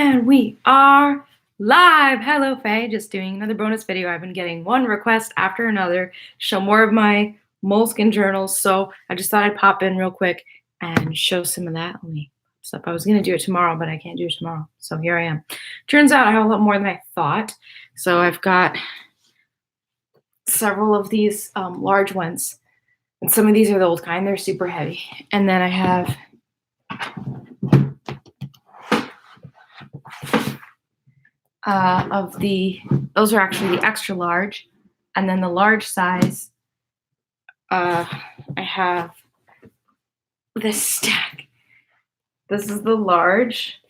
And we are live. Hello, Faye. Just doing another bonus video. I've been getting one request after another to show more of my Moleskine journals, so I just thought I'd pop in real quick and show some of that. Stuff. I was going to do it tomorrow, but I can't do it tomorrow, so here I am. Turns out I have a lot more than I thought. So I've got several of these large ones, and some of these are the old kind. They're super heavy. And then I have those are actually the extra large, and then the large size, I have this stack. This is the large,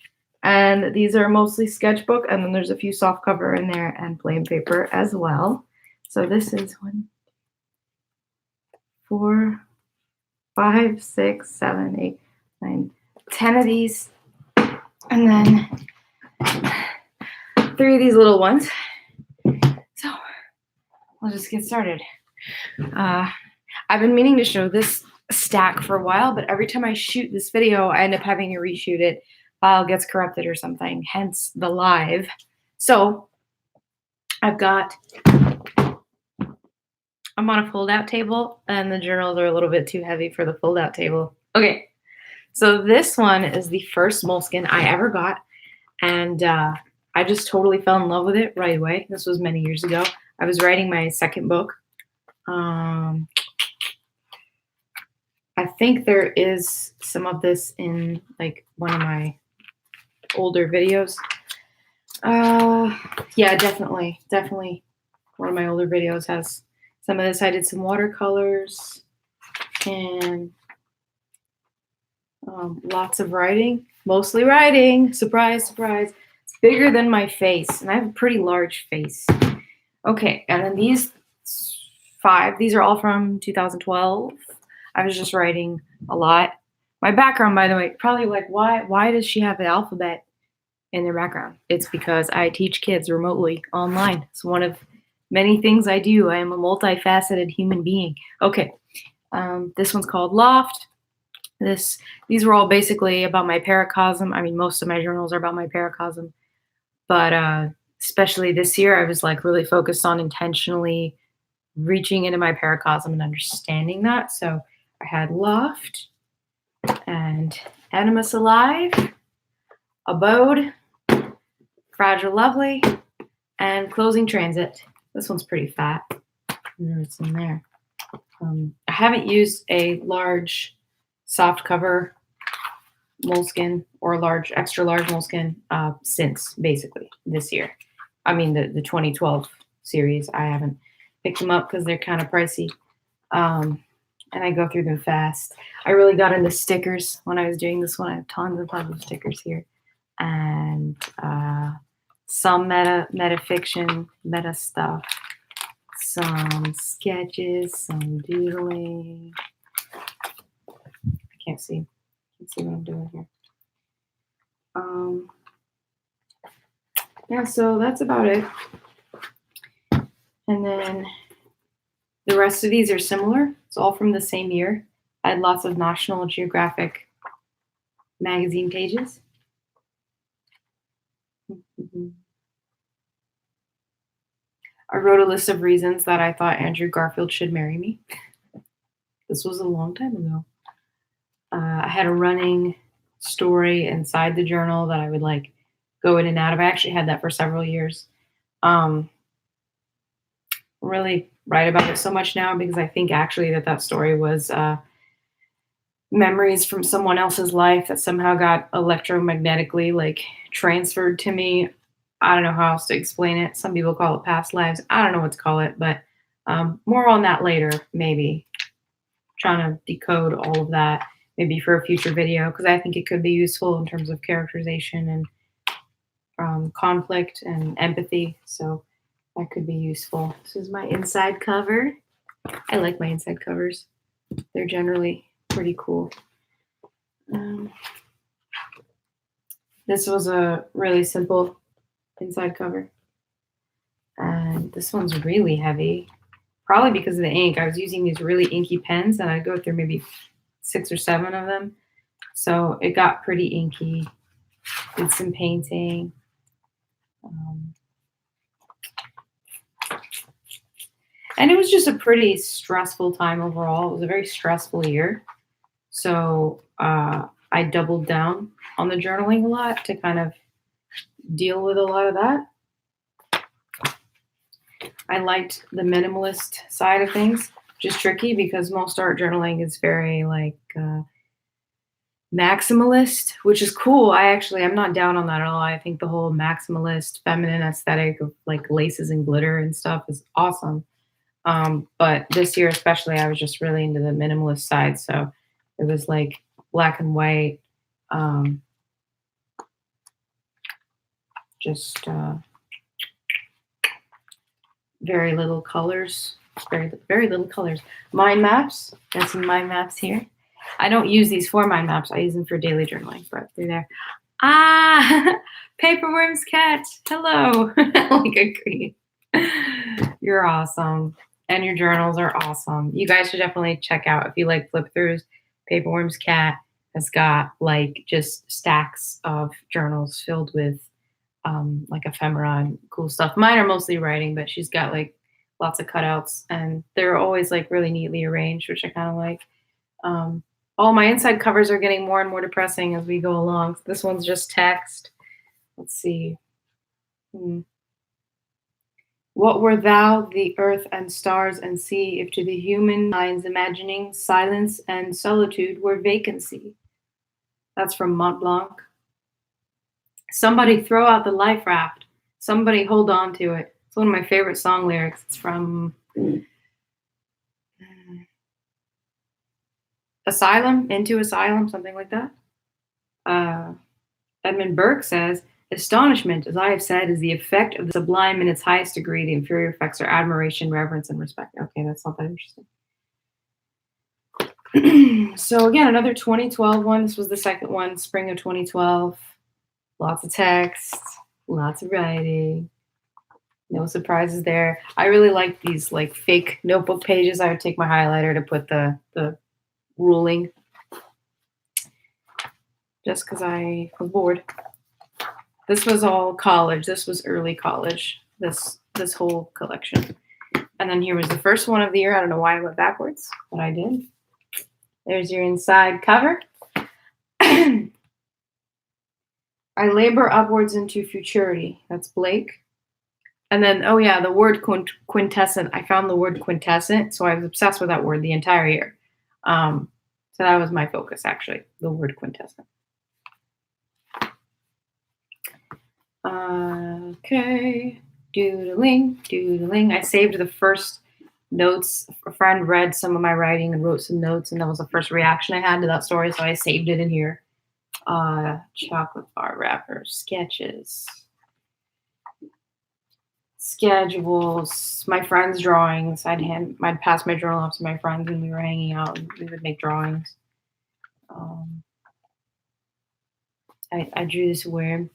and these are mostly Sketchbook, and then there's a few soft cover in there and plain paper as well. So this is 1, 4, 5, 6, 7, 8, 9, 10 of these, and then 3 of these little ones. So we'll just get started. I've been meaning to show this stack for a while, but every time I shoot this video, I end up having to reshoot it. File gets corrupted or something, hence the live. So I'm on a fold-out table, and the journals are a little bit too heavy for the fold-out table. Okay, so this one is the first Moleskine I ever got, and I just totally fell in love with it right away. This was many years ago. I was writing my second book. I think there is some of this in like one of my older videos. Yeah, definitely. One of my older videos has some of this. I did some watercolors and lots of writing, mostly writing. Surprise, surprise. It's bigger than my face, and I have a pretty large face. Okay, and then these 5, these are all from 2012. I was just writing a lot. My background, by the way, probably like, why does she have the alphabet in their background? It's because I teach kids remotely online. It's one of many things I do. I am a multifaceted human being. Okay, this one's called Loft. These were all basically about my paracosm. I mean, most of my journals are about my paracosm, but especially this year, I was like really focused on intentionally reaching into my paracosm and understanding that. So I had Loft and Animus Alive, Abode, Fragile Lovely, and Closing Transit. This one's pretty fat. It's in there. I haven't used a large soft cover Moleskine or extra large Moleskine since basically this year. I mean the 2012 series. I haven't picked them up because they're kind of pricey. And I go through them fast. I really got into stickers when I was doing this one. I have tons of stickers here. And some metafiction, meta stuff. Some sketches, some doodling. I can't see what I'm doing here. Yeah, so that's about it. And then the rest of these are similar. It's all from the same year. I had lots of National Geographic magazine pages. I wrote a list of reasons that I thought Andrew Garfield should marry me. This was a long time ago. I had a running story inside the journal that I would like go in and out of. I actually had that for several years. Really write about it so much now because I think actually that story was memories from someone else's life that somehow got electromagnetically like transferred to me. I don't know how else to explain it. Some people call it past lives. I don't know what to call it, but more on that later, maybe. Trying to decode all of that, maybe for a future video, because I think it could be useful in terms of characterization and conflict and empathy. So that could be useful. This is my inside cover. I like my inside covers. They're generally pretty cool. This was a really simple inside cover. And this one's really heavy, probably because of the ink. I was using these really inky pens, and I'd go through maybe 6 or 7 of them. So it got pretty inky. Did some painting. And it was just a pretty stressful time overall. It was a very stressful year. So I doubled down on the journaling a lot to kind of deal with a lot of that. I liked the minimalist side of things, which is tricky because most art journaling is very like maximalist, which is cool. I'm not down on that at all. I think the whole maximalist feminine aesthetic of like laces and glitter and stuff is awesome. But this year especially, I was just really into the minimalist side. So it was like black and white, just very little colors, very little colors. Mind maps. Got some mind maps here. I don't use these for mind maps. I use them for daily journaling. But through there. Paperworm's cat. Hello. Like a queen. You're awesome. And your journals are awesome. You guys should definitely check out if you like flip throughs. Paperworm's cat has got like just stacks of journals filled with like ephemera and cool stuff. Mine are mostly writing, but she's got like lots of cutouts and they're always like really neatly arranged, which I kind of like. All my inside covers are getting more and more depressing as we go along. This one's just text. Let's see. What were thou, the earth and stars and sea, if to the human mind's imagining silence and solitude were vacancy? That's from Mont Blanc. Somebody throw out the life raft. Somebody hold on to it. It's one of my favorite song lyrics. It's from Asylum, Into Asylum, something like that. Edmund Burke says, astonishment, as I have said, is the effect of the sublime in its highest degree. The inferior effects are admiration, reverence, and respect. Okay, that's not that interesting. So again, another 2012 one. This was the second one, spring of 2012. Lots of text, lots of writing. No surprises there. I really like these like fake notebook pages. I would take my highlighter to put the ruling just because I was bored. This was all college. This was early college, this whole collection. And then here was the first one of the year. I don't know why I went backwards, but I did. There's your inside cover. I labor upwards into futurity. That's Blake. And then, oh yeah, the word quintessent. I found the word quintessent, so I was obsessed with that word the entire year. So that was my focus, actually, the word quintessent. Okay, doodling. I saved the first notes. A friend read some of my writing and wrote some notes, and that was the first reaction I had to that story, so I saved it in here. Chocolate bar wrapper, sketches, schedules, my friends' drawings. I'd pass my journal off to my friends when we were hanging out, and we would make drawings. I drew this weird.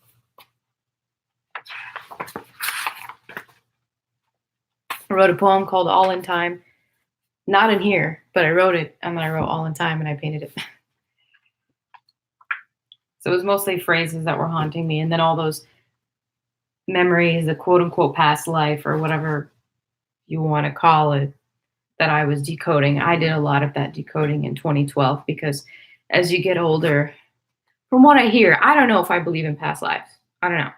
I wrote a poem called All in Time. Not in here, but I wrote it, and then I wrote All in Time, and I painted it. So it was mostly phrases that were haunting me, and then all those memories, the quote-unquote past life, or whatever you want to call it, that I was decoding. I did a lot of that decoding in 2012, because as you get older, from what I hear, I don't know if I believe in past lives. I don't know.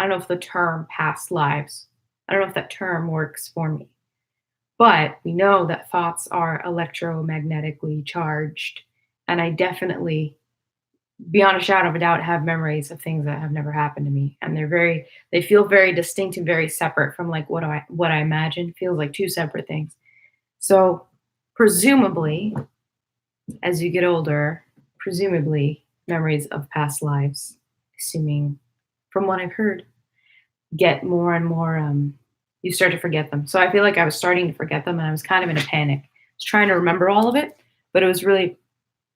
I don't know if the term past lives, I don't know if that term works for me. But we know that thoughts are electromagnetically charged, and I definitely, beyond a shadow of a doubt, have memories of things that have never happened to me, and they feel very distinct and very separate from like what I imagine. It feels like two separate things. So presumably, as you get older, memories of past lives, assuming from what I've heard, get more and more, you start to forget them. So I feel like I was starting to forget them, and I was kind of in a panic. I was trying to remember all of it, but it was really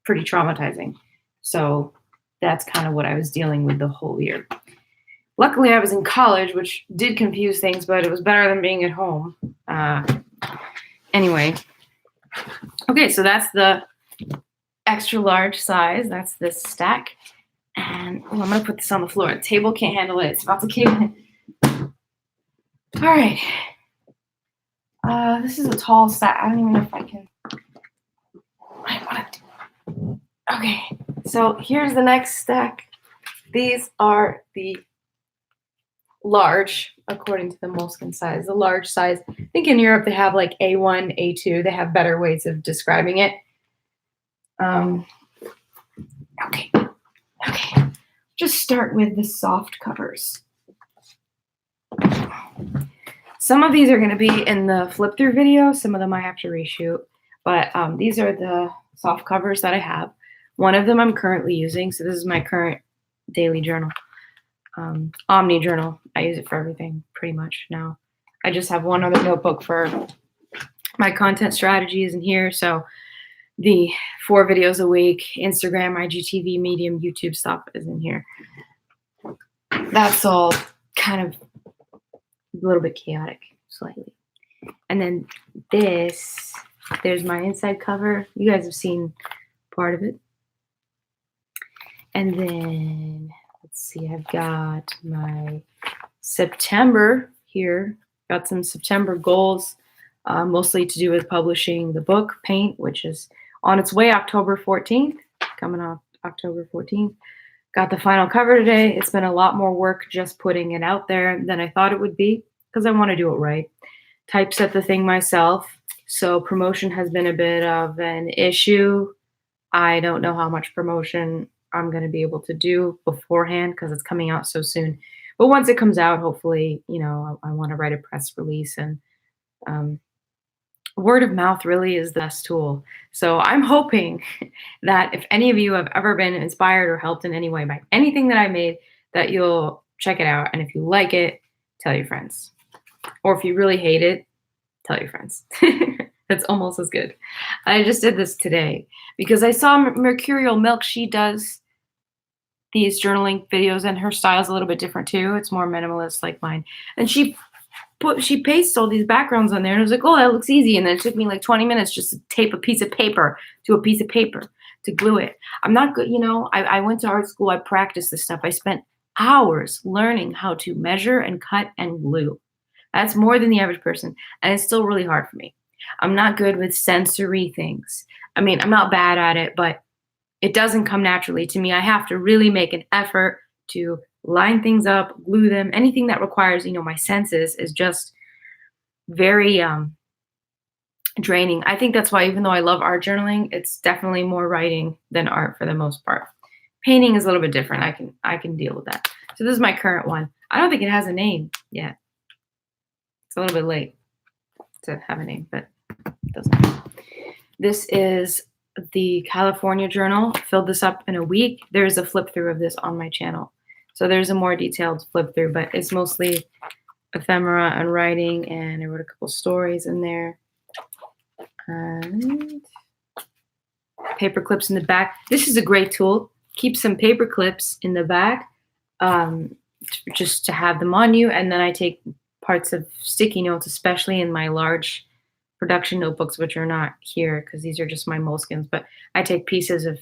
pretty traumatizing. So that's kind of what I was dealing with the whole year. Luckily, I was in college, which did confuse things, but it was better than being at home. Anyway. Okay, so that's the extra large size. That's this stack. And I'm going to put this on the floor. The table can't handle it. It's about to cave in. All right. This is a tall stack. I don't even know if I can. Okay, so here's the next stack. These are the large, according to the Moleskine size, the large size. I think in Europe they have like A1, A2. They have better ways of describing it. Okay. Just start with the soft covers. Some of these are going to be in the flip through video. Some of them I have to reshoot. But these are the soft covers that I have. One of them I'm currently using. So this is my current daily journal. Omni journal. I use it for everything pretty much now. I just have one other notebook for my content strategies in here. So the 4 videos a week, Instagram, IGTV, Medium, YouTube stuff is in here. That's all kind of a little bit chaotic, slightly. And then this, there's my inside cover. You guys have seen part of it. And then, let's see, I've got my September here. Got some September goals, mostly to do with publishing the book, Paint, which is on its way October 14th, coming off October 14th. Got the final cover today. It's been a lot more work just putting it out there than I thought it would be because I want to do it right. Typeset the thing myself, so promotion has been a bit of an issue. I don't know how much promotion I'm going to be able to do beforehand because it's coming out so soon. But once it comes out, hopefully, you know, I want to write a press release, and word of mouth really is the best tool. So I'm hoping that if any of you have ever been inspired or helped in any way by anything that I made, that you'll check it out. And if you like it, tell your friends. Or if you really hate it, tell your friends. That's almost as good. I just did this today because I saw Mercurial Milk. She does these journaling videos, and her style's a little bit different too. It's more minimalist like mine. And she pastes all these backgrounds on there, and I was like, oh, that looks easy. And then it took me like 20 minutes just to tape a piece of paper to a piece of paper to glue it. I'm not good, you know, I went to art school, I practiced this stuff. I spent hours learning how to measure and cut and glue. That's more than the average person, and it's still really hard for me. I'm not good with sensory things. I mean, I'm not bad at it, but it doesn't come naturally to me. I have to really make an effort to line things up, glue them. Anything that requires, you know, my senses is just very draining. I think that's why, even though I love art journaling, it's definitely more writing than art for the most part. Painting is a little bit different. I can deal with that. So this is my current one. I don't think it has a name yet. It's a little bit late to have a name, but it doesn't matter. This is the California journal. Filled this up in a week. There's a flip through of this on my channel. So there's a more detailed flip through, but it's mostly ephemera and writing, and I wrote a couple stories in there. And paper clips in the back. This is a great tool. Keep some paper clips in the back just to have them on you, and then I take parts of sticky notes, especially in my large production notebooks, which are not here because these are just my Moleskines, but I take pieces of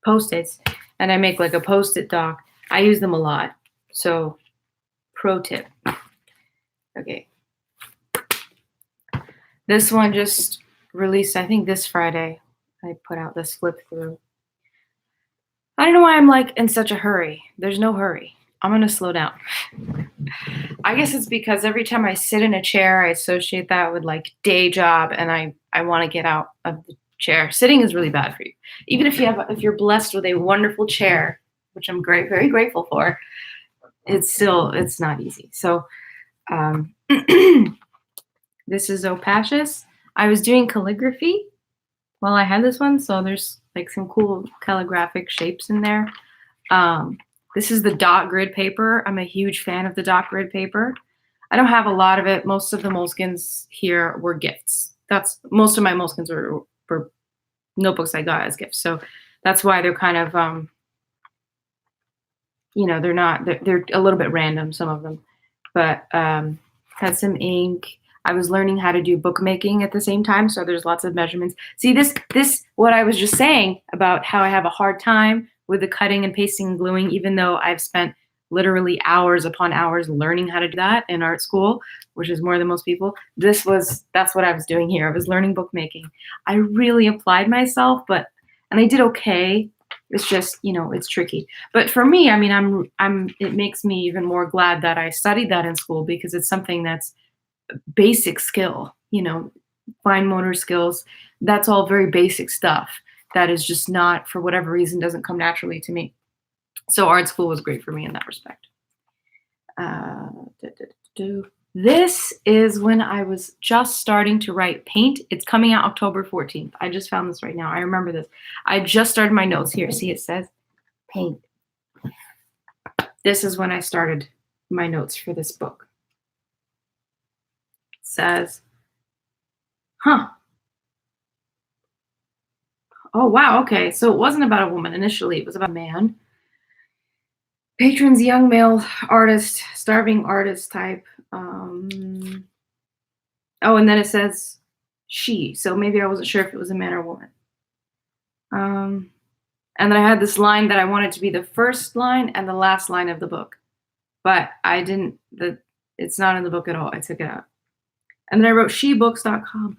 Post-its and I make like a Post-it doc. I use them a lot. So pro tip. Okay. This one just released, I think this Friday. I put out this flip through. I don't know why I'm like in such a hurry. There's no hurry. I'm going to slow down. I guess it's because every time I sit in a chair, I associate that with like day job, and I want to get out of the chair. Sitting is really bad for you. Even if you're blessed with a wonderful chair, which I'm very grateful for, it's not easy. So this is Opacious. I was doing calligraphy while I had this one, so there's like some cool calligraphic shapes in there. This is the dot grid paper. I'm a huge fan of the dot grid paper. I don't have a lot of it. Most of the Moleskines here were gifts. Most of my Moleskines were notebooks I got as gifts. So that's why they're kind of, you know, they're a little bit random, some of them. But had some ink. I was learning how to do bookmaking at the same time, so there's lots of measurements. See, this what I was just saying about how I have a hard time with the cutting and pasting and gluing, even though I've spent literally hours upon hours learning how to do that in art school, which is more than most people. That's what I was doing here. I was learning bookmaking. I really applied myself, and I did okay. It's just, it's tricky. But for me, I mean, it makes me even more glad that I studied that in school, because it's something that's basic skill, fine motor skills. That's all very basic stuff that is just not, for whatever reason, doesn't come naturally to me. So art school was great for me in that respect. This is when I was just starting to write paint. It's coming out October 14th. I just found this right now. I remember this. I just started my notes here. See, it says paint. This is when I started my notes for this book. It says, oh, wow, okay. So it wasn't about a woman initially. It was about a man. Patrons, young male artist, starving artist type. Oh, and then it says she. So maybe I wasn't sure if it was a man or a woman. And then I had this line that I wanted to be the first line and the last line of the book. But I didn't, it's not in the book at all. I took it out. And then I wrote shebooks.com.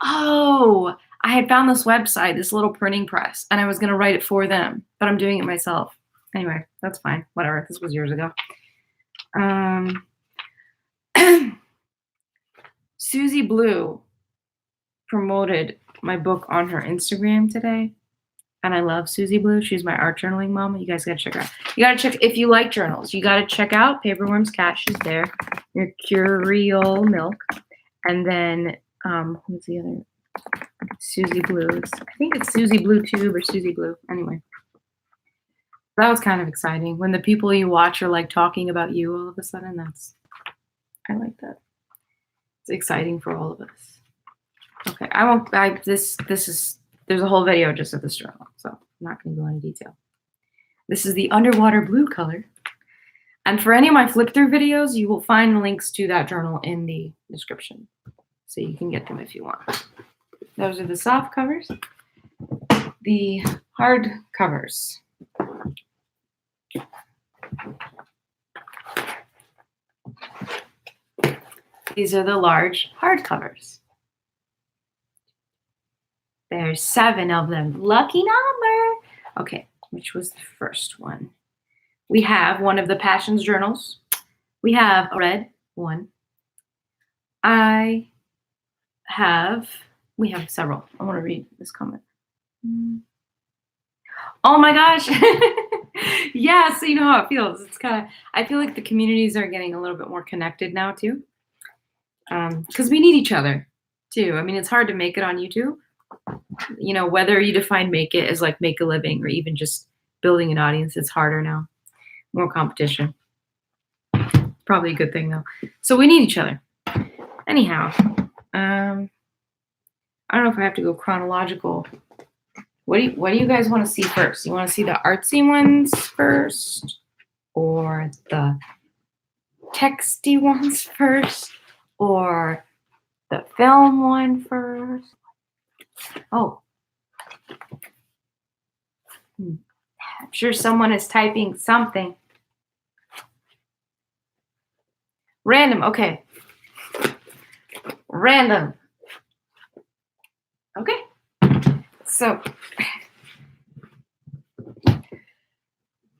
Oh, I had found this website, this little printing press, and I was going to write it for them, but I'm doing it myself. Anyway, that's fine. Whatever. This was years ago. Susie Blue promoted my book on her Instagram today. And I love Susie Blue. She's my art journaling mama. You guys got to check her out. You got to check, if you like journals, you got to check out Paperworm's Cat. She's there. Your Curial Milk. And then, who's the other? Susie Blue. I think it's Susie Blue Tube or Susie Blue. Anyway. That was kind of exciting. When the people you watch are like talking about you all of a sudden, I like that. It's exciting for all of us. Okay, there's a whole video just of this journal, so I'm not going to go into detail. This is the underwater blue color. And for any of my flip through videos, you will find links to that journal in the description. So you can get them if you want. Those are the soft covers. The hard covers. These are the large hardcovers. There's 7 of them. Lucky number. Okay, which was the first one? We have one of the Passions journals. We have a red one. We have several. I want to read this comment. Oh my gosh. Yeah, so you know how it feels. It's I feel like the communities are getting a little bit more connected now too. Because we need each other too. I mean, it's hard to make it on YouTube. Whether you define make it as like make a living or even just building an audience, it's harder now. More competition. Probably a good thing though. So we need each other. Anyhow, I don't know if I have to go chronological. What do you guys want to see first? You want to see the artsy ones first, or the texty ones first, or the film one first? Oh, I'm sure someone is typing something. Random, okay. Random. Okay. So,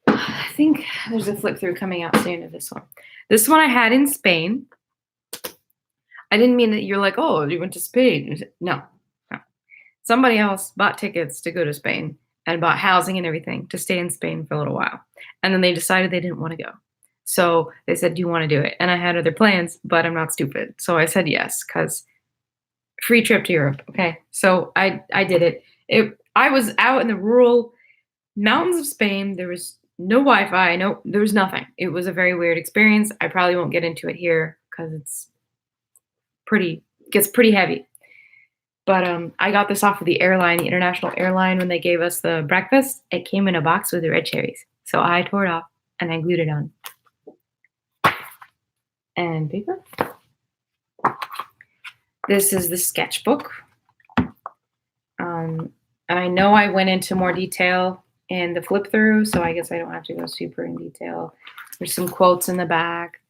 I think there's a flip through coming out soon of this one. This one I had in Spain. I didn't mean that you're like, oh, you went to Spain. No. Somebody else bought tickets to go to Spain and bought housing and everything to stay in Spain for a little while. And then they decided they didn't want to go. So they said, do you want to do it? And I had other plans, but I'm not stupid. So I said yes, because free trip to Europe. Okay. So I did it. I was out in the rural mountains of Spain. There was no Wi-Fi. There was nothing. It was a very weird experience. I probably won't get into it here because gets pretty heavy. But I got this off of the international airline, when they gave us the breakfast. It came in a box with the red cherries. So I tore it off and I glued it on. And paper. This is the sketchbook. And I know I went into more detail in the flip through, so I guess I don't have to go super in detail. There's some quotes in the back.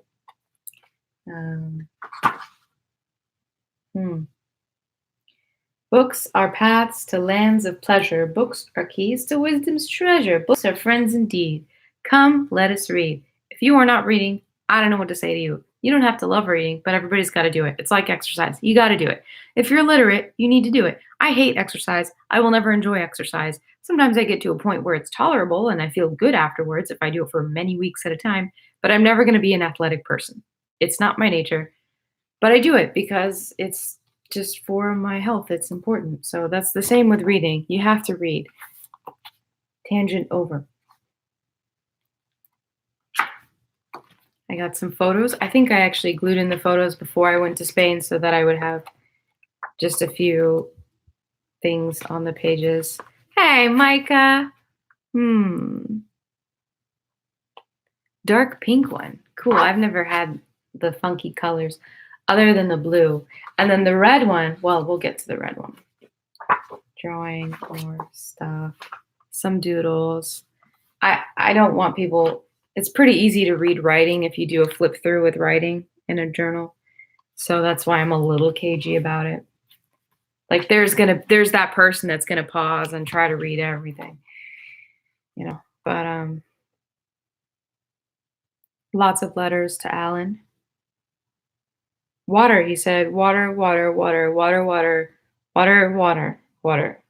Books are paths to lands of pleasure. Books are keys to wisdom's treasure. Books are friends indeed. Come, let us read. If you are not reading, I don't know what to say to you. You don't have to love reading, but everybody's got to do it. It's like exercise. You got to do it. If you're literate, you need to do it. I hate exercise. I will never enjoy exercise. Sometimes I get to a point where it's tolerable and I feel good afterwards if I do it for many weeks at a time, but I'm never going to be an athletic person. It's not my nature, but I do it because it's just for my health. It's important. So that's the same with reading. You have to read. Tangent over. I got some photos. I think I actually glued in the photos before I went to Spain so that I would have just a few things on the pages. Hey, Micah. Dark pink one. Cool. I've never had the funky colors other than the blue. And then the red one, well, we'll get to the red one. Drawing or stuff. Some doodles. I don't want people, it's pretty easy to read writing if you do a flip through with writing in a journal. So that's why I'm a little cagey about it. Like there's that person that's gonna pause and try to read everything. You know, but lots of letters to Alan. Water, he said. Water, water, water, water, water, water, water, water.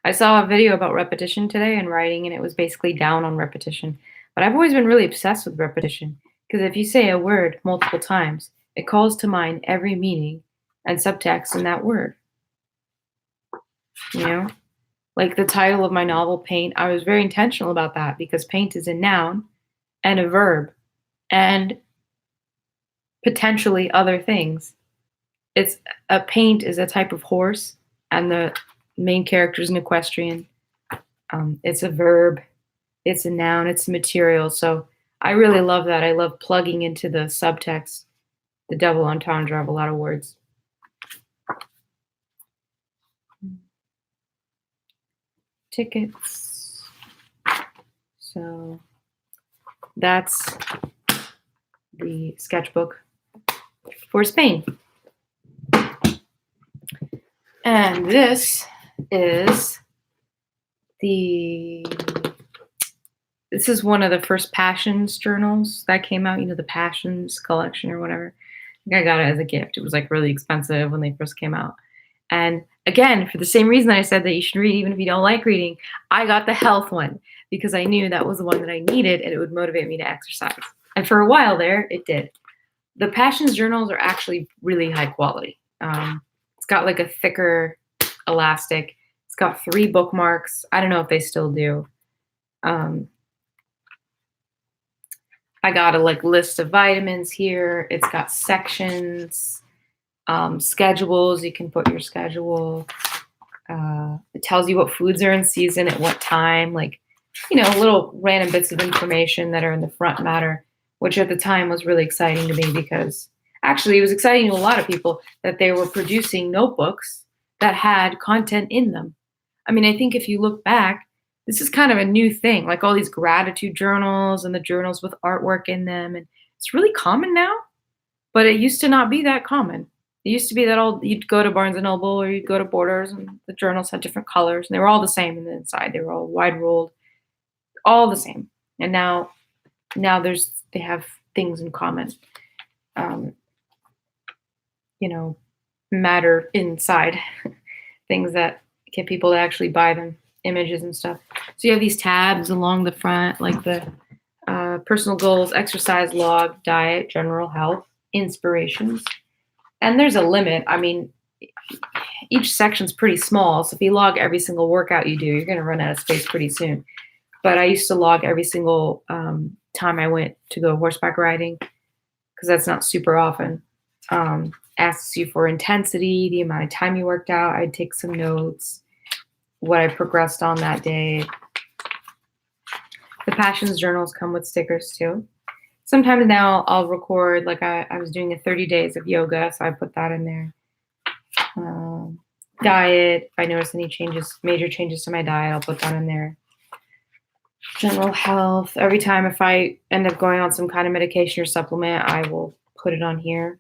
I saw a video about repetition today and writing, and it was basically down on repetition. But I've always been really obsessed with repetition, because if you say a word multiple times, it calls to mind every meaning and subtext in that word. You know? Like the title of my novel, Paint, I was very intentional about that because paint is a noun and a verb and potentially other things. It's a paint is a type of horse, and the main character is an equestrian. It's a verb, it's a noun, it's a material. So I really love that. I love plugging into the subtext, the double entendre of a lot of words. Tickets. So that's the sketchbook for Spain. And this is one of the first Passions journals that came out, you know, the Passions collection or whatever. I think I got it as a gift. It was like really expensive when they first came out. And again, for the same reason that I said that you should read even if you don't like reading, I got the health one because I knew that was the one that I needed and it would motivate me to exercise. And for a while there, it did. The Passions journals are actually really high quality. It's got like a thicker elastic. It's got 3 bookmarks. I don't know if they still do. I got a like list of vitamins here. It's got sections, schedules. You can put your schedule. It tells you what foods are in season at what time. Like, you know, little random bits of information that are in the front matter, which at the time was really exciting to me because actually it was exciting to a lot of people that they were producing notebooks that had content in them. I mean, I think if you look back, this is kind of a new thing, like all these gratitude journals and the journals with artwork in them. And it's really common now, but it used to not be that common. It used to be that you'd go to Barnes & Noble or you'd go to Borders and the journals had different colors and they were all the same in the inside. They were all wide ruled, all the same. And now they have things in common, you know, matter inside, things that get people to actually buy them, images and stuff. So you have these tabs along the front, like the personal goals, exercise log, diet, general health, inspirations. And there's a limit. I mean, each section's pretty small. So if you log every single workout you do, you're going to run out of space pretty soon. But I used to log every single time I went to go horseback riding because that's not super often. Asks you for intensity, the amount of time you worked out. I'd take some notes, what I progressed on that day. The Passions journals come with stickers too. Sometimes now I'll record, like I was doing a 30 days of yoga, so I put that in there. Diet. If I notice any changes, major changes to my diet, I'll put that in there. General health. Every time if I end up going on some kind of medication or supplement, I will put it on here.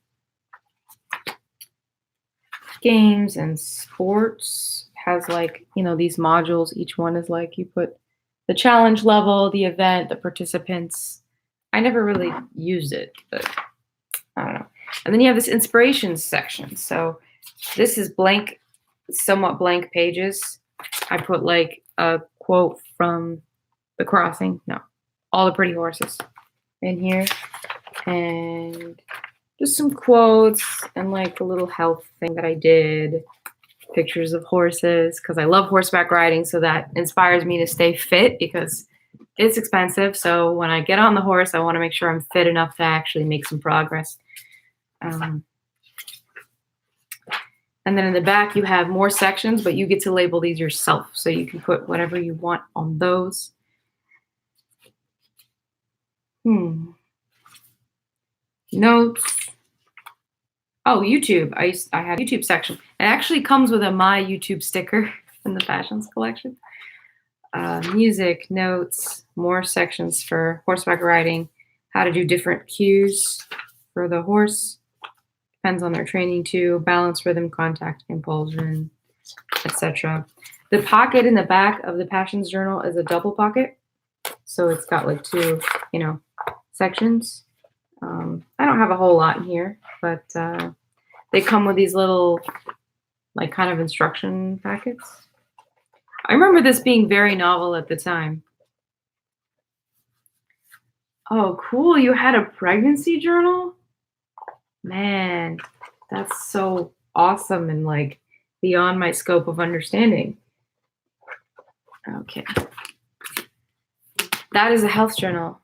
Games and sports has like, you know, these modules. Each one is like you put the challenge level, the event, the participants. I never really used it, but I don't know. And then you have this inspirations section. So this is blank, somewhat blank pages. I put like a quote from The Crossing. No, All the Pretty Horses in here. And just some quotes and like a little health thing that I did. Pictures of horses because I love horseback riding. So that inspires me to stay fit because it's expensive. So when I get on the horse, I want to make sure I'm fit enough to actually make some progress. And then in the back, you have more sections, but you get to label these yourself. So you can put whatever you want on those. Notes. Oh, YouTube. I had a YouTube section. It actually comes with a My YouTube sticker in the Fashions collection. Music, notes, more sections for horseback riding, how to do different cues for the horse. Depends on their training too. Balance, rhythm, contact, impulsion, etc. The pocket in the back of the Passions Journal is a double pocket. So it's got like two, you know, sections. I don't have a whole lot in here, but they come with these little like kind of instruction packets. I remember this being very novel at the time. Oh, cool. You had a pregnancy journal? Man, that's so awesome and like beyond my scope of understanding. Okay. That is a health journal.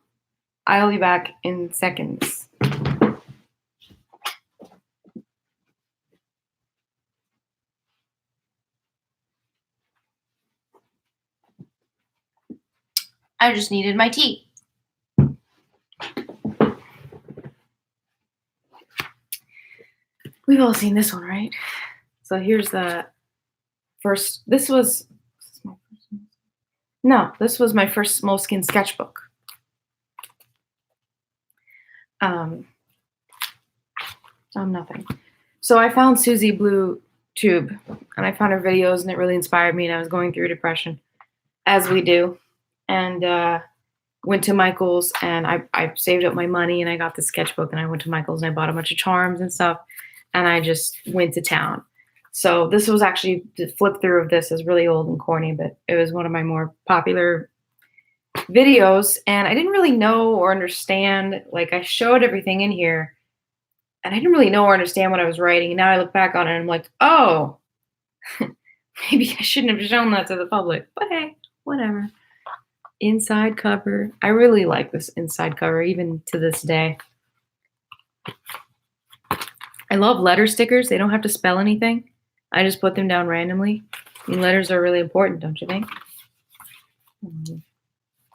I'll be back in seconds. I just needed my tea. We've all seen this one, right? So here's the first. This was my first Moleskine sketchbook. Nothing. So I found Susie Blue Tube, and I found her videos, and it really inspired me, and I was going through depression, as we do, and went to Michael's, and I saved up my money, and I got the sketchbook, and I went to Michael's, and I bought a bunch of charms and stuff, and I just went to town. So this was actually, the flip through of this is really old and corny, but it was one of my more popular videos, and I didn't really know or understand, like I showed everything in here, and I didn't really know or understand what I was writing, and now I look back on it and I'm like, oh, maybe I shouldn't have shown that to the public, but hey, whatever. Inside cover. I really like this inside cover, even to this day. I love letter stickers. They don't have to spell anything. I just put them down randomly. I mean, letters are really important, don't you think?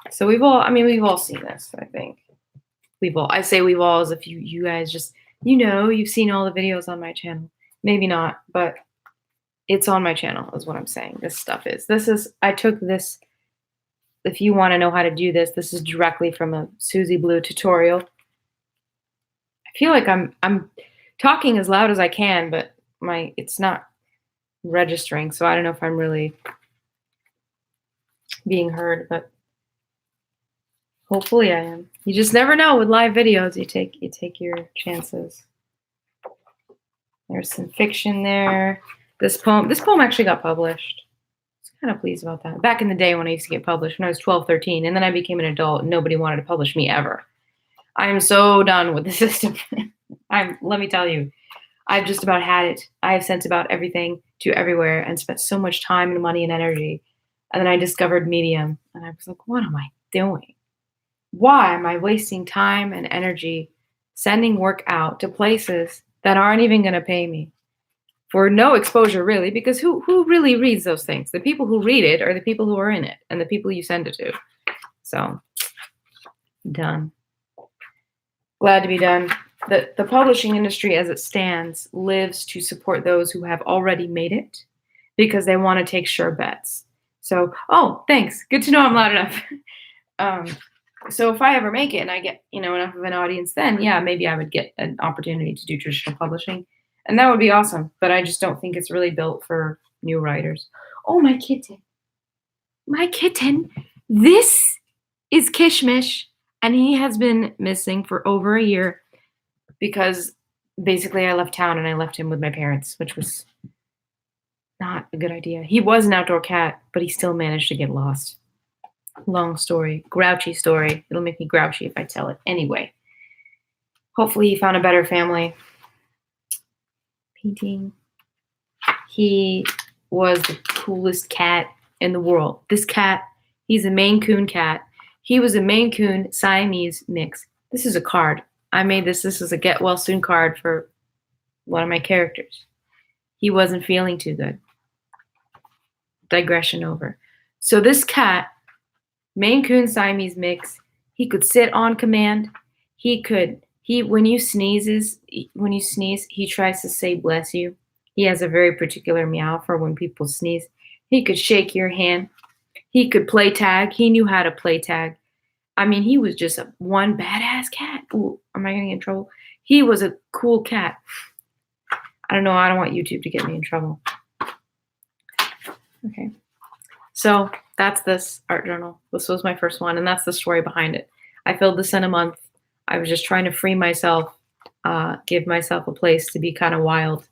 So we've all seen this, I think. I say we've all as if you guys just, you've seen all the videos on my channel. Maybe not, but it's on my channel is what I'm saying. I took this, if you want to know how to do this, this is directly from a Susie Blue tutorial. I feel like I'm talking as loud as I can, but it's not registering, so I don't know if I'm really being heard, but hopefully I am. You just never know with live videos. You take your chances. There's some fiction there. This poem actually got published. I was kind of pleased about that. Back in the day when I used to get published, when I was 12, 13, and then I became an adult, and nobody wanted to publish me ever. I am so done with the system. Let me tell you, I've just about had it. I have sent about everything to everywhere and spent so much time and money and energy. And then I discovered Medium, and I was like, what am I doing? Why am I wasting time and energy sending work out to places that aren't even going to pay me for no exposure, really? Because who really reads those things? The people who read it are the people who are in it and the people you send it to. So, done. Glad to be done. The publishing industry as it stands lives to support those who have already made it because they want to take sure bets. So, oh, thanks. Good to know I'm loud enough. So if I ever make it and I get, enough of an audience, then yeah, maybe I would get an opportunity to do traditional publishing, and that would be awesome. But I just don't think it's really built for new writers. Oh, my kitten. My kitten. This is Kishmish, and he has been missing for over a year because basically I left town and I left him with my parents, which was not a good idea. He was an outdoor cat, but he still managed to get lost. Long story, grouchy story. It'll make me grouchy if I tell it. Anyway, hopefully he found a better family. Painting. He was the coolest cat in the world. This cat, he's a Maine Coon cat. He was a Maine Coon Siamese mix. This is a card. I made this. This is a get well soon card for one of my characters. He wasn't feeling too good. Digression over. So this cat, Maine Coon Siamese mix, he could sit on command. When you sneeze, he tries to say bless you. He has a very particular meow for when people sneeze. He could shake your hand. He could play tag. He knew how to play tag. I mean, he was just one badass cat. Ooh, am I going to get in trouble? He was a cool cat. I don't know. I don't want YouTube to get me in trouble. Okay. So that's this art journal. This was my first one, and that's the story behind it. I filled this in a month. I was just trying to free myself, give myself a place to be kind of wild.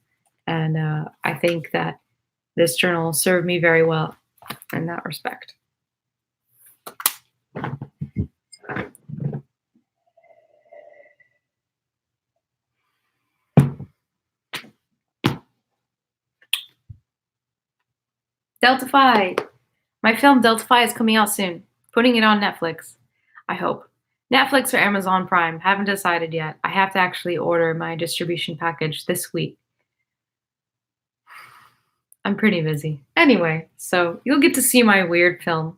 And I think that this journal served me very well in that respect. Delta Phi. My film Delta Phi is coming out soon. Putting it on Netflix, I hope. Netflix or Amazon Prime. Haven't decided yet. I have to actually order my distribution package this week. I'm pretty busy. Anyway, so you'll get to see my weird film.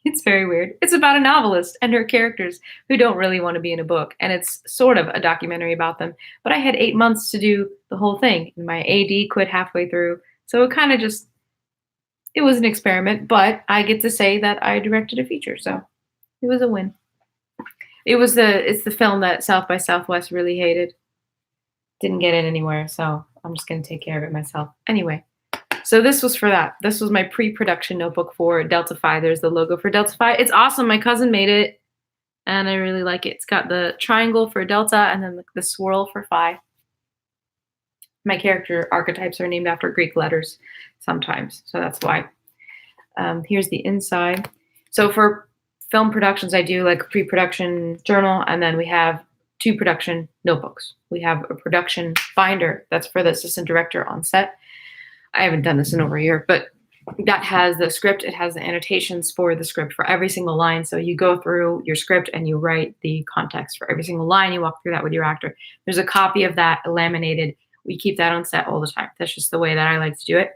It's very weird. It's about a novelist and her characters who don't really want to be in a book, and it's sort of a documentary about them. But I had 8 months to do the whole thing, and my AD quit halfway through, so it was an experiment, but I get to say that I directed a feature, so it was a win. It's the film that South by Southwest really hated. Didn't get it anywhere, so I'm just going to take care of it myself. Anyway, so this was for that. This was my pre-production notebook for Delta Phi. There's the logo for Delta Phi. It's awesome. My cousin made it, and I really like it. It's got the triangle for Delta and then the swirl for Phi. My character archetypes are named after Greek letters sometimes, so that's why. Here's the inside. So for film productions, I do like a pre-production journal, and then we have 2 production notebooks. We have a production binder that's for the assistant director on set. I haven't done this in over a year, but that has the script. It has the annotations for the script for every single line. So you go through your script and you write the context for every single line. You walk through that with your actor. There's a copy of that laminated. We keep that on set all the time. That's just the way that I like to do it.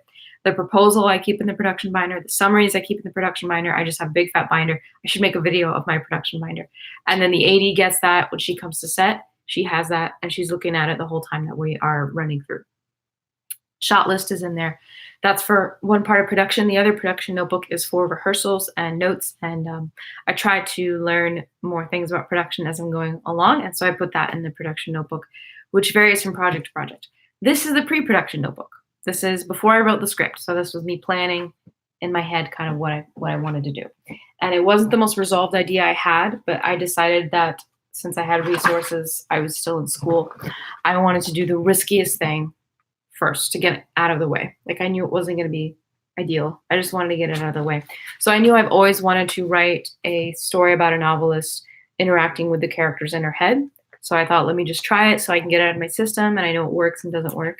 The proposal I keep in the production binder. The summaries I keep in the production binder. I just have a big fat binder. I should make a video of my production binder. And then the AD gets that when she comes to set. She has that, and she's looking at it the whole time that we are running through. Shot list is in there. That's for one part of production. The other production notebook is for rehearsals and notes. And I try to learn more things about production as I'm going along. And so I put that in the production notebook, which varies from project to project. This is the pre-production notebook. This is before I wrote the script. So this was me planning in my head kind of what I wanted to do. And it wasn't the most resolved idea I had, but I decided that since I had resources, I was still in school, I wanted to do the riskiest thing first to get it out of the way. Like I knew it wasn't going to be ideal. I just wanted to get it out of the way. So I knew I've always wanted to write a story about a novelist interacting with the characters in her head. So I thought, let me just try it so I can get it out of my system and I know it works and doesn't work.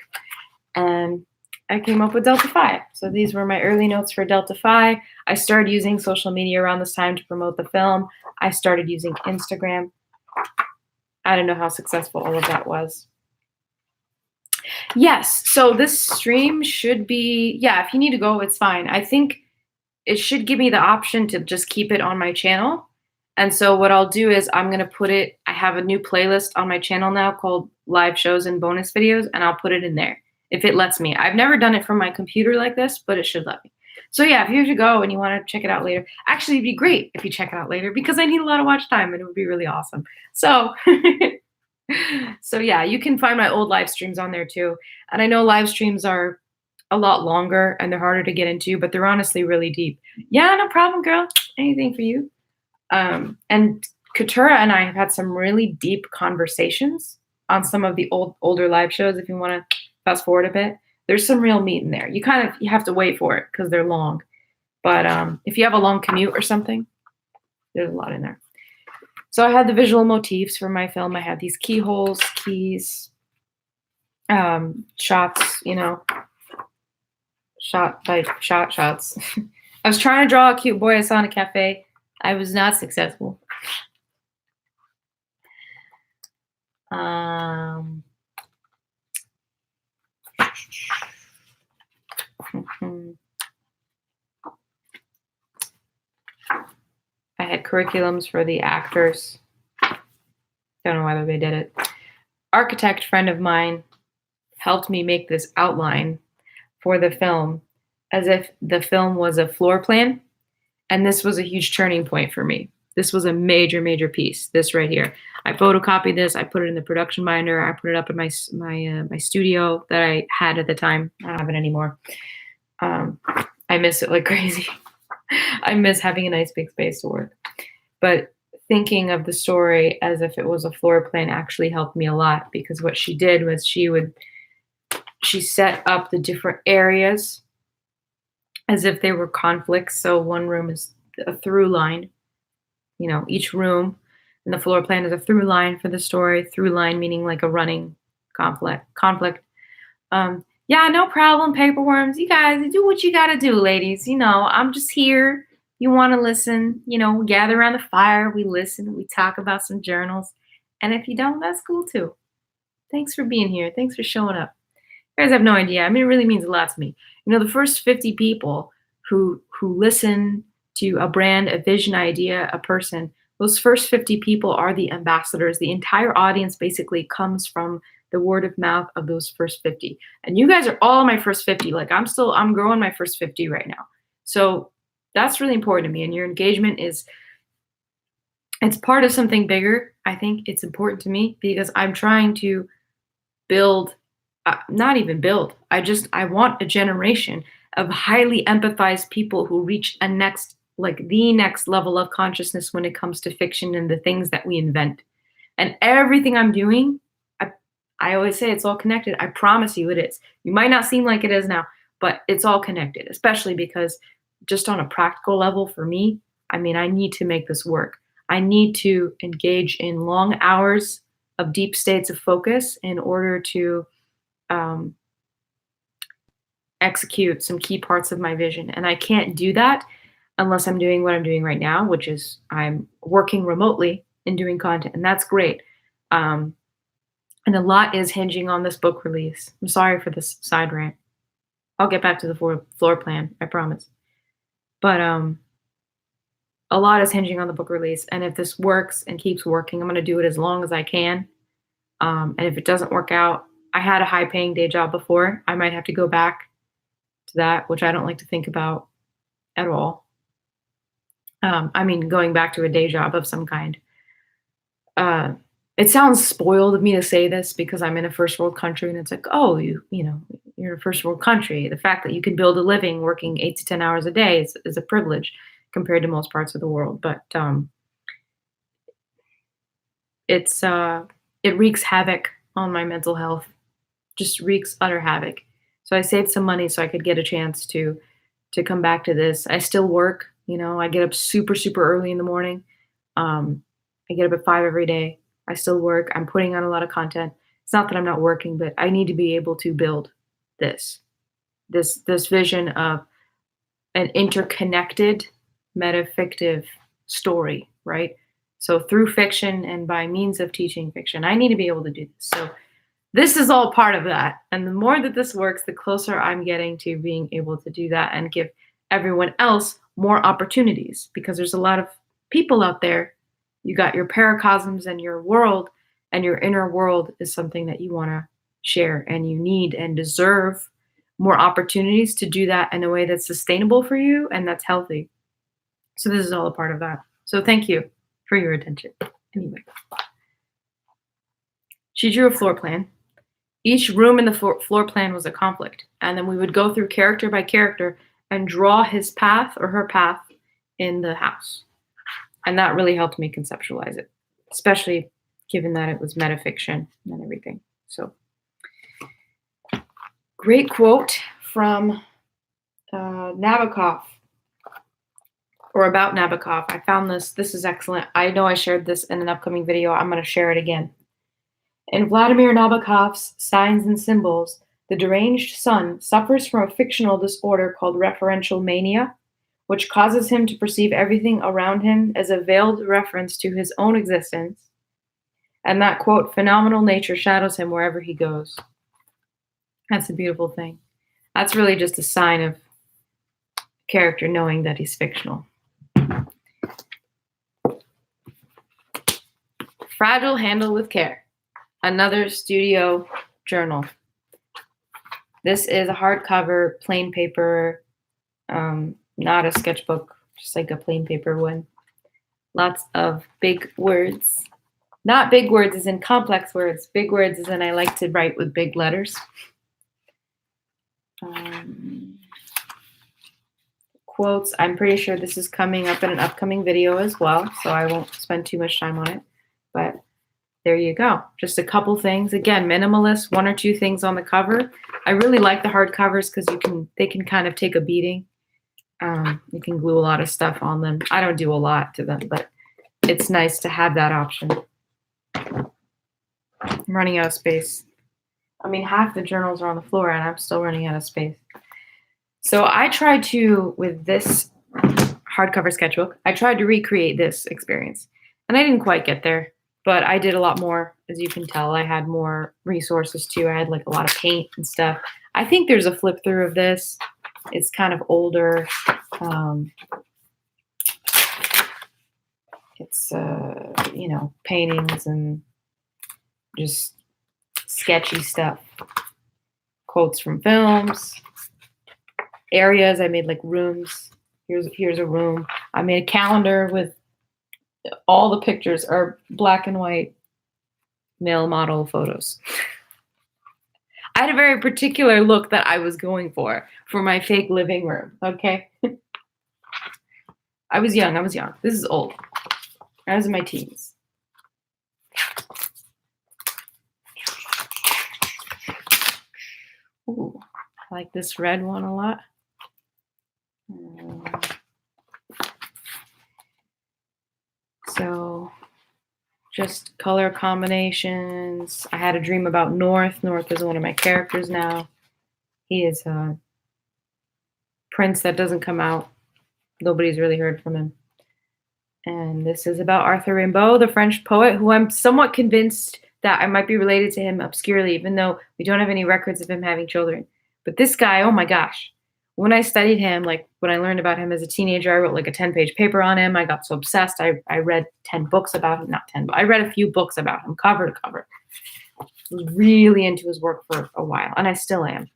And I came up with Delta Phi. So these were my early notes for Delta Phi. I started using social media around this time to promote the film. I started using Instagram. I don't know how successful all of that was. Yes, so this stream should be, yeah, if you need to go, it's fine. I think it should give me the option to just keep it on my channel. And so what I'll do is I'm going to put it, I have a new playlist on my channel now called Live Shows and Bonus Videos, and I'll put it in there. if it lets me. I've never done it from my computer like this, but it should let me. So yeah, if you should go and you want to check it out later, actually it'd be great if you check it out later because I need a lot of watch time and it would be really awesome. So, so yeah, you can find my old live streams on there too. And I know live streams are a lot longer and they're harder to get into, but they're honestly really deep. Yeah, no problem, girl. Anything for you. And Katura and I have had some really deep conversations on some of the older live shows. If you want to fast forward a bit, there's some real meat in there. You have to wait for it because they're long. But if you have a long commute or something, there's a lot in there. So I had the visual motifs for my film. I had these keyholes, keys, shots, shot by shots. I was trying to draw a cute boy I saw in a cafe. I was not successful. I had curriculums for the actors. Don't know whether they did it. Architect friend of mine helped me make this outline for the film as if the film was a floor plan. And this was a huge turning point for me. This was a major, major piece. This right here. I photocopied this. I put it in the production binder. I put it up in my studio that I had at the time. I don't have it anymore. I miss it like crazy. I miss having a nice big space to work. But thinking of the story as if it was a floor plan actually helped me a lot because what she did was she set up the different areas as if they were conflicts. So one room is a through line, each room, and the floor plan is a through line for the story. Through line meaning like a running conflict. Yeah, no problem, paperworms. You guys do what you gotta do, ladies. I'm just here. You want to listen, we gather around the fire, we listen, we talk about some journals. And if you don't, that's cool too. Thanks for being here. Thanks for showing up. You guys have no idea. I mean, it really means a lot to me. The first 50 people who listen to a brand, a vision, idea, a person, those first 50 people are the ambassadors. The entire audience basically comes from the word of mouth of those first 50. And you guys are all my first 50. Like I'm growing my first 50 right now. So that's really important to me. And your engagement it's part of something bigger. I think it's important to me because I'm trying to build, not even build. I want a generation of highly empathized people who reach the next level of consciousness when it comes to fiction and the things that we invent. And everything I'm doing, I always say it's all connected. I promise you it is. You might not seem like it is now, but it's all connected, especially because just on a practical level for me, I need to make this work. I need to engage in long hours of deep states of focus in order to execute some key parts of my vision. And I can't do that unless I'm doing what I'm doing right now, which is I'm working remotely and doing content. And that's great. And a lot is hinging on this book release. I'm sorry for this side rant. I'll get back to the floor plan, I promise. But a lot is hinging on the book release. And if this works and keeps working, I'm going to do it as long as I can. And if it doesn't work out, I had a high-paying day job before. I might have to go back to that, which I don't like to think about at all. Going back to a day job of some kind. It sounds spoiled of me to say this because I'm in a first world country and it's like, oh, you're a first world country. The fact that you can build a living working 8 to 10 hours a day is a privilege compared to most parts of the world. But it wreaks havoc on my mental health, just wreaks utter havoc. So I saved some money so I could get a chance to come back to this. I still work, I get up super, super early in the morning. I get up at 5 every day. I still work. I'm putting on a lot of content. It's not that I'm not working, but I need to be able to build this vision of an interconnected metafictive story, right? So through fiction and by means of teaching fiction, I need to be able to do this. So this is all part of that. And the more that this works, the closer I'm getting to being able to do that and give everyone else more opportunities, because there's a lot of people out there. You got your paracosms and your world, and your inner world is something that you want to share, and you need and deserve more opportunities to do that in a way that's sustainable for you and that's healthy. So this is all a part of that. So thank you for your attention. Anyway, she drew a floor plan. Each room in the floor plan was a conflict, and then we would go through character by character and draw his path or her path in the house. And that really helped me conceptualize it, especially given that it was metafiction and everything. So, great quote from Nabokov, or about Nabokov. I found this. This is excellent. I know I shared this in an upcoming video. I'm going to share it again. In Vladimir Nabokov's Signs and Symbols, the deranged son suffers from a fictional disorder called referential mania, which causes him to perceive everything around him as a veiled reference to his own existence. And that, quote, phenomenal nature shadows him wherever he goes. That's a beautiful thing. That's really just a sign of character knowing that he's fictional. Fragile Handle with Care. Another studio journal. This is a hardcover, plain paper, not a sketchbook, just like a plain paper one. Lots of big words. Not big words as in complex words. Big words as in I like to write with big letters. Quotes. I'm pretty sure this is coming up in an upcoming video as well, so I won't spend too much time on it. But there you go. Just a couple things. Again, minimalist, 1 or 2 things on the cover. I really like the hard covers because they can kind of take a beating. You can glue a lot of stuff on them. I don't do a lot to them, but it's nice to have that option. I'm running out of space. I mean, half the journals are on the floor and I'm still running out of space. So I tried to, with this hardcover sketchbook, I tried to recreate this experience. And I didn't quite get there, but I did a lot more, as you can tell. I had more resources too. I had like a lot of paint and stuff. I think there's a flip through of this. It's kind of older. It's, you know, paintings and just sketchy stuff. Quotes from films. Areas. I made like rooms. Here's a room. I made a calendar with all the pictures are black and white male model photos. I had a very particular look that I was going for my fake living room. Okay. I was young. This is old. I was in my teens. Ooh, I like this red one a lot. So just color combinations. I had a dream about North. North is one of my characters now. He is a prince that doesn't come out. Nobody's really heard from him. And this is about Arthur Rimbaud, the French poet, who I'm somewhat convinced that I might be related to him obscurely, even though we don't have any records of him having children. But this guy, oh my gosh. When I studied him, like when I learned about him as a teenager, I wrote like a 10-page paper on him. I got so obsessed. I read 10 books about him. Not 10, but I read a few books about him, cover to cover. I was really into his work for a while, and I still am.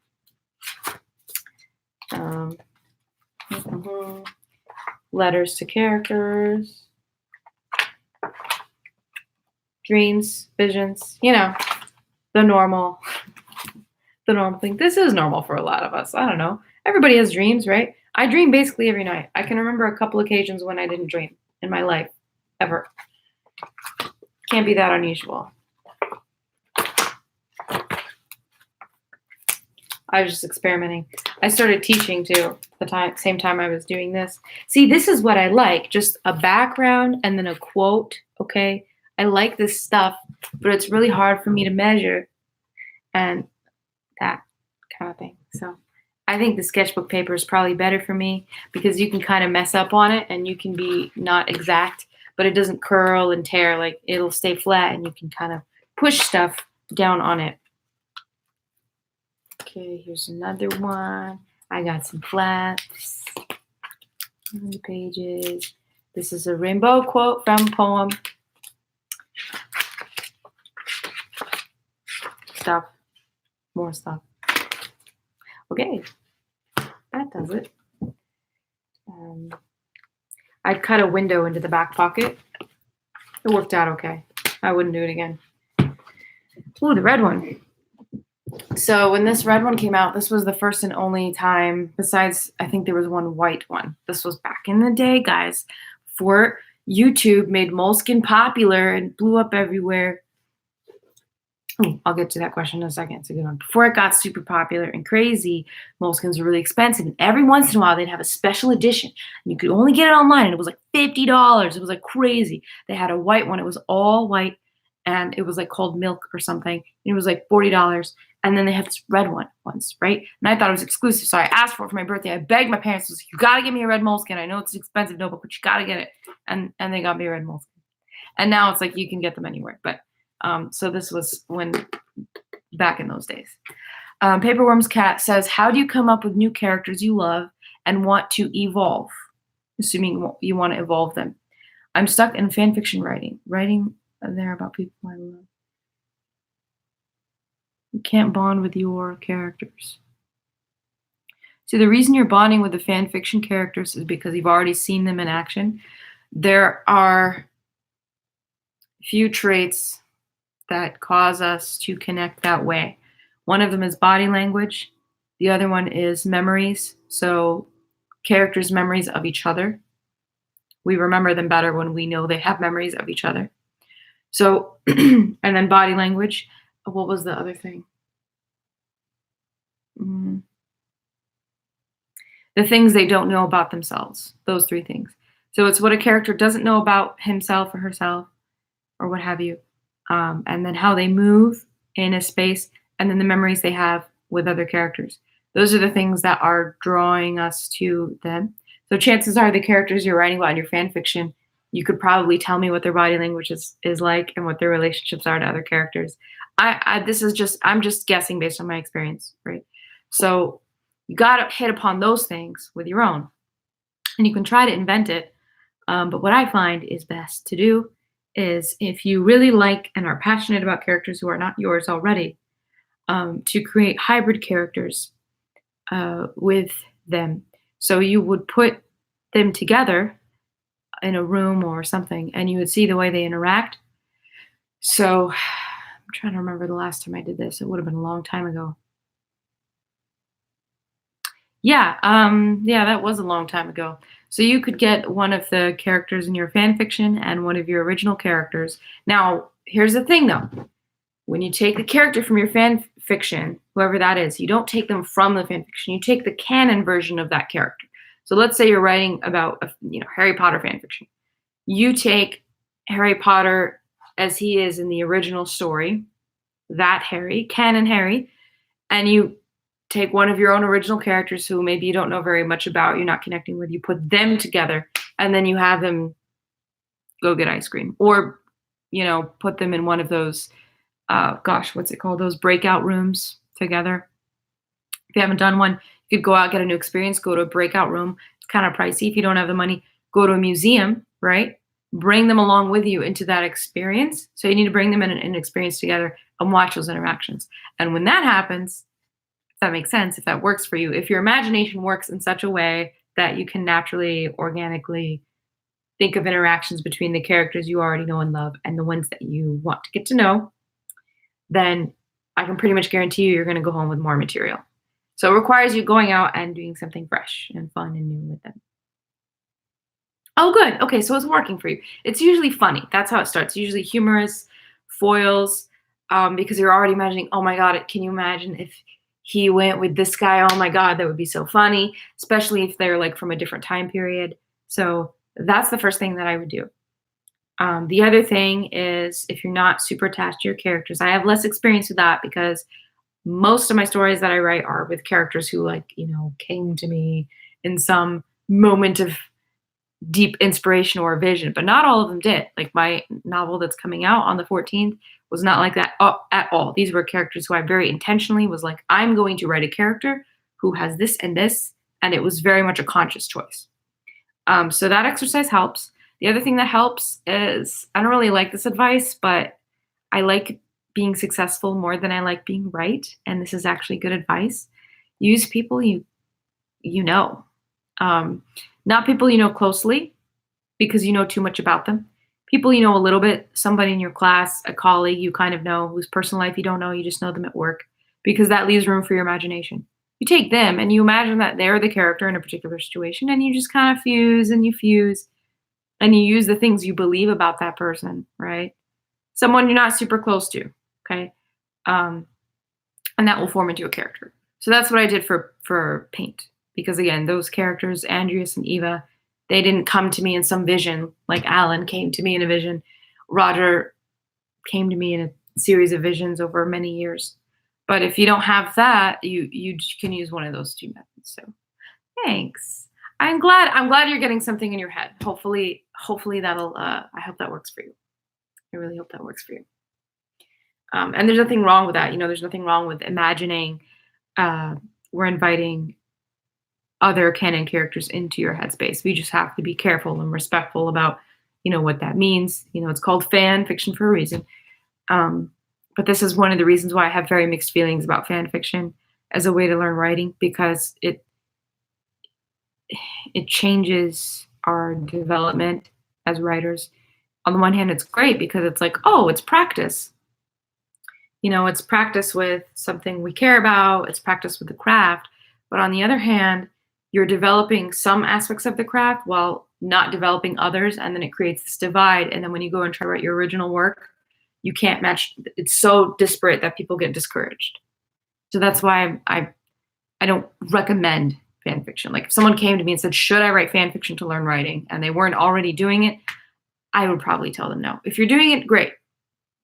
Letters to characters. Dreams, visions, you know, the normal thing. This is normal for a lot of us. I don't know. Everybody has dreams, right? I dream basically every night. I can remember a couple occasions when I didn't dream in my life, ever. Can't be that unusual. I was just experimenting. I started teaching too, same time I was doing this. See, this is what I like, just a background and then a quote, okay? I like this stuff, but it's really hard for me to measure and that kind of thing. So I think the sketchbook paper is probably better for me because you can kind of mess up on it and you can be not exact, but it doesn't curl and tear. Like it'll stay flat and you can kind of push stuff down on it. Okay, here's another one. I got some flaps on the pages. This is a Rimbaud quote from a poem. Stuff. more stuff. Okay, that does it. I'd cut a window into the back pocket. It worked out okay. I wouldn't do it again. Ooh, the red one. So when this red one came out, this was the first and only time, besides I think there was one white one. This was back in the day, guys, before YouTube made Moleskine popular and blew up everywhere. Ooh, I'll get to that question in a second. It's a good one. Before it got super popular and crazy, Moleskines were really expensive. And every once in a while, they'd have a special edition. And you could only get it online. And it was like $50. It was like crazy. They had a white one. It was all white. And it was like called Milk or something. And it was like $40. And then they had this red one once, right? And I thought it was exclusive. So I asked for it for my birthday. I begged my parents, I was like, you got to get me a red Moleskine. I know it's an expensive notebook, but you got to get it. And they got me a red Moleskine. And now it's like you can get them anywhere. But so this was back in those days. Paperworm's Cat says, how do you come up with new characters you love and want to evolve? Assuming you want to evolve them. I'm stuck in fan fiction writing there about people I love. You can't bond with your characters. So the reason you're bonding with the fan fiction characters is because you've already seen them in action. There are few traits that cause us to connect that way. One of them is body language. The other one is memories. So characters' memories of each other. We remember them better when we know they have memories of each other. So, and then body language. What was the other thing? The things they don't know about themselves. Those three things. So it's what a character doesn't know about himself or herself or what have you. And then how they move in a space, and then the memories they have with other characters. Those are the things that are drawing us to them. So chances are the characters you're writing about in your fan fiction, you could probably tell me what their body language is like and what their relationships are to other characters. I'm just guessing based on my experience, right? So you got to hit upon those things with your own, and you can try to invent it. But what I find is best to do is, if you really like and are passionate about characters who are not yours already, to create hybrid characters with them. So you would put them together in a room or something, and you would see the way they interact. So I'm trying to remember the last time I did this. It would have been a long time ago. Yeah, that was a long time ago. So you could get one of the characters in your fan fiction and one of your original characters. Now, here's the thing though. When you take the character from your fan fiction, whoever that is, you don't take them from the fan fiction. You take the canon version of that character. So let's say you're writing about Harry Potter fan fiction. You take Harry Potter as he is in the original story, that Harry, canon Harry, and you take one of your own original characters who maybe you don't know very much about, you're not connecting with, you put them together, and then you have them go get ice cream. Or, put them in one of those, what's it called? Those breakout rooms together. If you haven't done one, you could go out, get a new experience, go to a breakout room. It's kind of pricey if you don't have the money. Go to a museum, right? Bring them along with you into that experience. So you need to bring them in an experience together and watch those interactions. And when that happens, if that makes sense, if that works for you, if your imagination works in such a way that you can naturally, organically think of interactions between the characters you already know and love and the ones that you want to get to know, then I can pretty much guarantee you're going to go home with more material. So it requires you going out and doing something fresh and fun and new with them. Oh, good. Okay, so it's working for you. It's usually funny. That's how it starts. Usually humorous, foils, because you're already imagining, oh my God, can you imagine if he went with this guy? Oh my God, that would be so funny, especially if they're like from a different time period. So that's the first thing that I would do. The other thing is, if you're not super attached to your characters, I have less experience with that because most of my stories that I write are with characters who came to me in some moment of deep inspiration or vision, but not all of them did. Like my novel that's coming out on the 14th was not like that at all. These were characters who I very intentionally was like, I'm going to write a character who has this and this, and it was very much a conscious choice. So that exercise helps. The other thing that helps is, I don't really like this advice, but I like being successful more than I like being right. And this is actually good advice. Use people you know. Not people you know closely because you know too much about them. People you know a little bit, somebody in your class, a colleague you kind of know, whose personal life you don't know, you just know them at work, because that leaves room for your imagination. You take them and you imagine that they're the character in a particular situation, and you just kind of fuse and you use the things you believe about that person, right? Someone you're not super close to, okay? And that will form into a character. So that's what I did for paint, because again, those characters, Andreas and Eva, they didn't come to me in some vision like Alan came to me in a vision. Roger came to me in a series of visions over many years. But if you don't have that, you can use one of those two methods. So thanks. I'm glad you're getting something in your head. Hopefully that'll I hope that works for you. I really hope that works for you. And there's nothing wrong with that. There's nothing wrong with imagining we're inviting other canon characters into your headspace. We just have to be careful and respectful about, what that means. It's called fan fiction for a reason. But this is one of the reasons why I have very mixed feelings about fan fiction as a way to learn writing, because it changes our development as writers. On the one hand, it's great because it's like, oh, it's practice. It's practice with something we care about. It's practice with the craft. But on the other hand, you're developing some aspects of the craft while not developing others. And then it creates this divide. And then when you go and try to write your original work, you can't match. It's so disparate that people get discouraged. So that's why I don't recommend fan fiction. Like if someone came to me and said, should I write fan fiction to learn writing? And they weren't already doing it, I would probably tell them no. If you're doing it, great.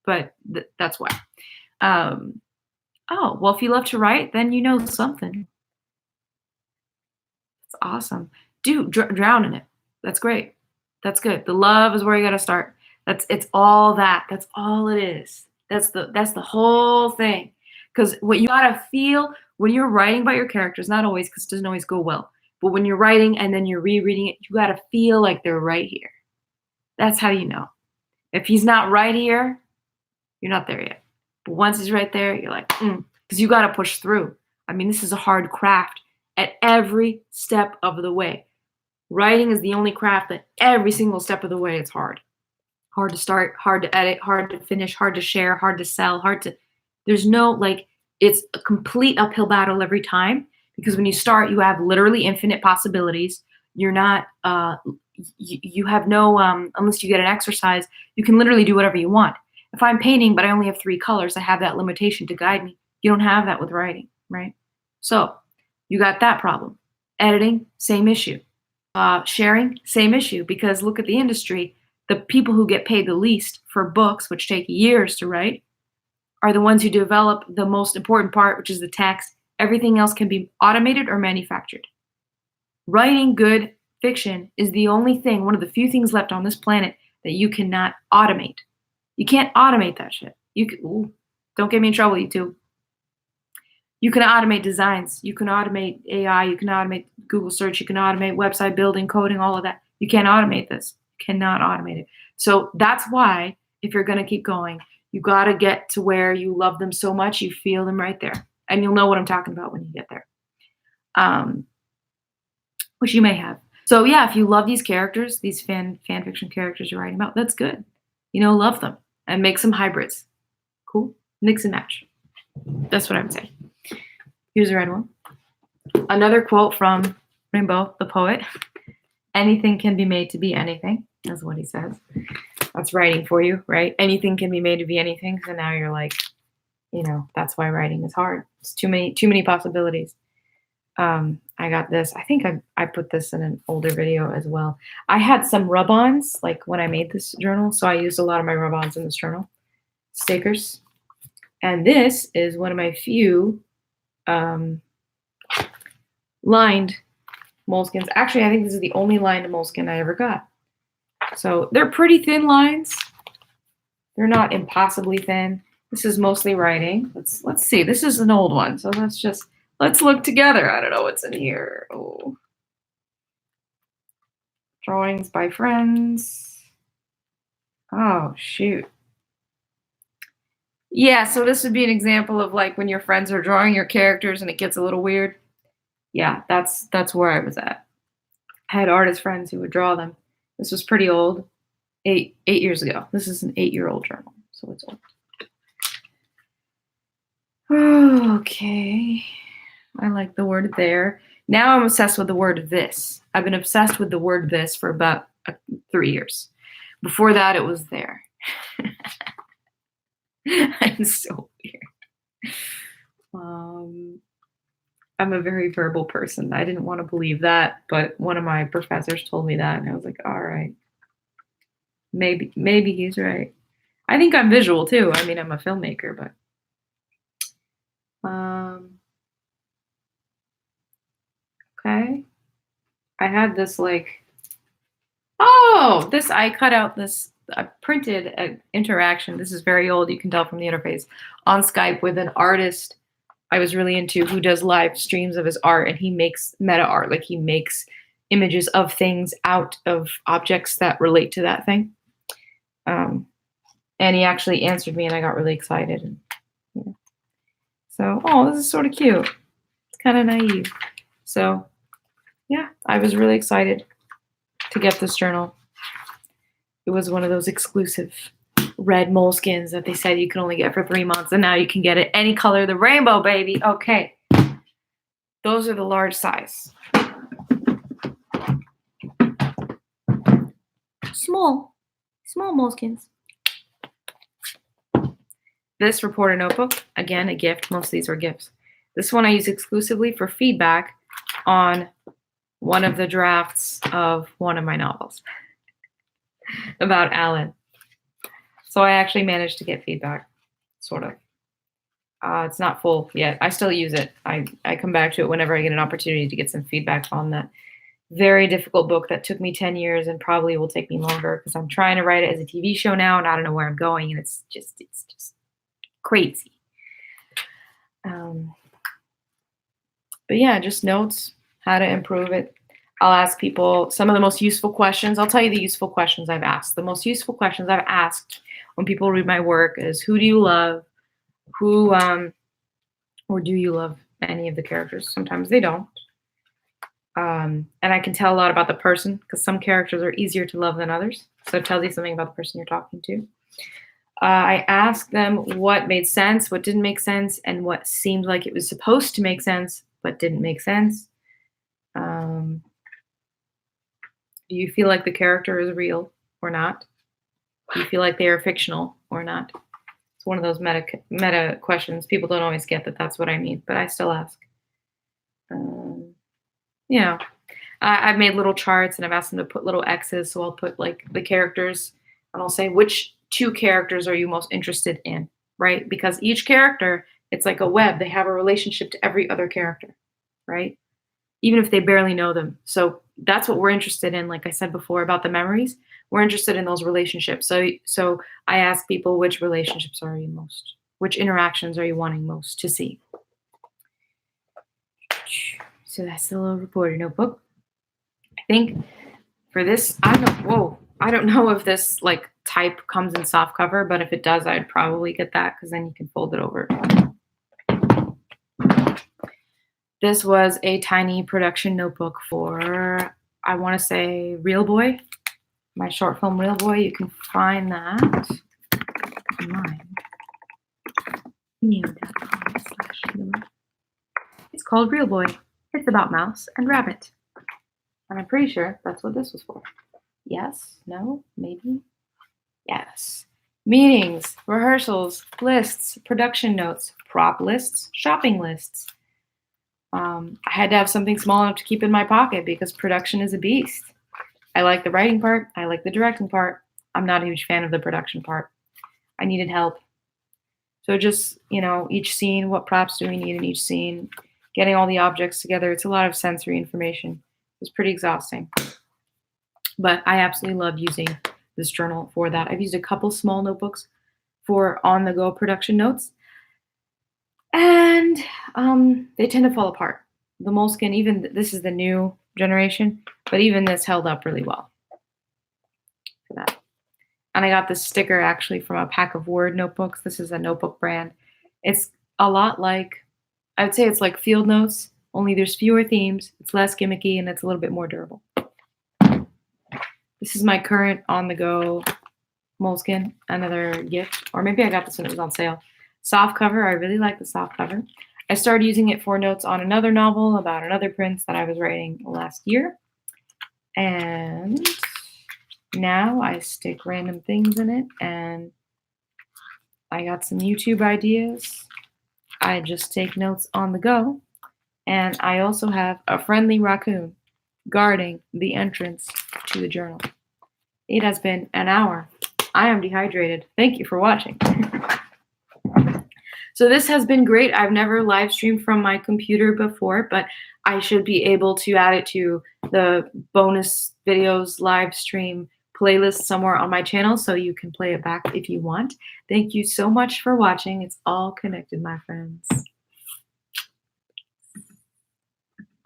But that's why. Oh, well, if you love to write, then you know something. It's awesome. Drown in it. That's great. That's good. The love is where you got to start. It's all that. That's all it is. That's the whole thing. Because what you got to feel when you're writing about your characters, not always, because it doesn't always go well, but when you're writing and then you're rereading it, you got to feel like they're right here. That's how you know. If he's not right here, you're not there yet. But once he's right there, you're like, because you got to push through. I mean, this is a hard craft at every step of the way. Writing is the only craft that every single step of the way it's hard. Hard to start, hard to edit, hard to finish, hard to share, hard to sell, there's no, it's a complete uphill battle every time, because when you start, you have literally infinite possibilities. You're not, you have no, unless you get an exercise, you can literally do whatever you want. If I'm painting, but I only have 3 colors, I have that limitation to guide me. You don't have that with writing, right? So you got that problem. Editing, same issue. Sharing, same issue, because look at the industry. The people who get paid the least for books, which take years to write, are the ones who develop the most important part, which is the text. Everything else can be automated or manufactured. Writing good fiction is the only thing, one of the few things left on this planet that you cannot automate. You can't automate that shit. Don't get me in trouble, YouTube. You can automate designs. You can automate AI. You can automate Google search. You can automate website building, coding, all of that. You can't automate this. You cannot automate it. So that's why, if you're going to keep going, you got to get to where you love them so much you feel them right there. And you'll know what I'm talking about when you get there. Which you may have. So yeah, if you love these characters, these fan fiction characters you're writing about, that's good. Love them and make some hybrids. Cool? Mix and match. That's what I would say. Here's a red one. Another quote from Rimbaud, the poet. Anything can be made to be anything. That's what he says. That's writing for you, right? Anything can be made to be anything. So now you're like, that's why writing is hard. It's too many possibilities. I got this. I think I put this in an older video as well. I had some rub-ons, like when I made this journal. So I used a lot of my rub-ons in this journal. Stickers. And this is one of my few lined moleskines. Actually, I think this is the only lined moleskin I ever got. So they're pretty thin lines. They're not impossibly thin. This is mostly writing. Let's see. This is an old one. So let's look together. I don't know what's in here. Oh. Drawings by friends. Oh, shoot. Yeah, so this would be an example of like when your friends are drawing your characters and it gets a little weird. Yeah, that's where I was at. I had artist friends who would draw them. This was pretty old, 8 years ago. This is an 8-year-old journal, so it's old. Okay, I like the word there. Now I'm obsessed with the word this. I've been obsessed with the word this for about 3 years. Before that, it was there. I'm so weird. I'm a very verbal person. I didn't want to believe that, but one of my professors told me that, and I was like, all right, maybe he's right. I think I'm visual too. I mean, I'm a filmmaker, but okay. I had this like, oh, this I cut out this. I printed an interaction. This is very old. You can tell from the interface on Skype with an artist I was really into who does live streams of his art, and he makes meta art. Like he makes images of things out of objects that relate to that thing. And he actually answered me, and I got really excited. And, yeah. So, oh, this is sort of cute. It's kind of naive. So, yeah, I was really excited to get this journal. It was one of those exclusive red moleskines that they said you can only get for 3 months, and now you can get it any color of the rainbow, baby. Okay. Those are the large size. Small moleskines. This reporter notebook, again, a gift. Most of these were gifts. This one I use exclusively for feedback on one of the drafts of one of my novels about Alan. So I actually managed to get feedback, sort of. It's not full yet. I still use it. I come back to it whenever I get an opportunity to get some feedback on that very difficult book that took me 10 years and probably will take me longer because I'm trying to write it as a TV show now and I don't know where I'm going, and it's just crazy. But yeah, just notes, how to improve it. I'll ask people some of the most useful questions. I'll tell you the useful questions I've asked. The most useful questions I've asked when people read my work is, who do you love? Who, or do you love any of the characters? Sometimes they don't. And I can tell a lot about the person because some characters are easier to love than others. So it tells you something about the person you're talking to. I asked them what made sense, what didn't make sense, and what seemed like it was supposed to make sense but didn't make sense. Do you feel like the character is real or not? Do you feel like they are fictional or not? It's one of those meta questions. People don't always get that that's what I mean, but I still ask. You know, I've made little charts and I've asked them to put little X's. So I'll put like the characters and I'll say, which 2 characters are you most interested in, right? Because each character, it's like a web. They have a relationship to every other character, right? Even if they barely know them. So that's what we're interested in. Like I said before about the memories, we're interested in those relationships. So I ask people, which relationships are you most, which interactions are you wanting most to see? So that's the little reporter notebook. I think for this, I don't know if this like type comes in soft cover, but if it does, I'd probably get that because then you can fold it over. This was a tiny production notebook for, I want to say, Real Boy, my short film Real Boy. You can find that online. It's called Real Boy. It's about mouse and rabbit. And I'm pretty sure that's what this was for. Yes? No? Maybe? Yes. Meetings, rehearsals, lists, production notes, prop lists, shopping lists. I had to have something small enough to keep in my pocket because production is a beast. I like the writing part. I like the directing part. I'm not a huge fan of the production part. I needed help. So just, each scene, what props do we need in each scene? Getting all the objects together. It's a lot of sensory information. It's pretty exhausting. But I absolutely love using this journal for that. I've used a couple small notebooks for on-the-go production notes. And they tend to fall apart. The Moleskine, even this is the new generation, but even this held up really well for that. And I got this sticker actually from a pack of Word notebooks. This is a notebook brand. It's a lot like, I would say it's like Field Notes, only there's fewer themes, it's less gimmicky, and it's a little bit more durable. This is my current on-the-go Moleskine, another gift. Or maybe I got this when it was on sale. Soft cover, I really like the soft cover. I started using it for notes on another novel about another prince that I was writing last year. And now I stick random things in it, and I got some YouTube ideas. I just take notes on the go. And I also have a friendly raccoon guarding the entrance to the journal. It has been an hour. I am dehydrated. Thank you for watching. So this has been great. I've never live streamed from my computer before, but I should be able to add it to the bonus videos live stream playlist somewhere on my channel so you can play it back if you want. Thank you so much for watching. It's all connected, my friends.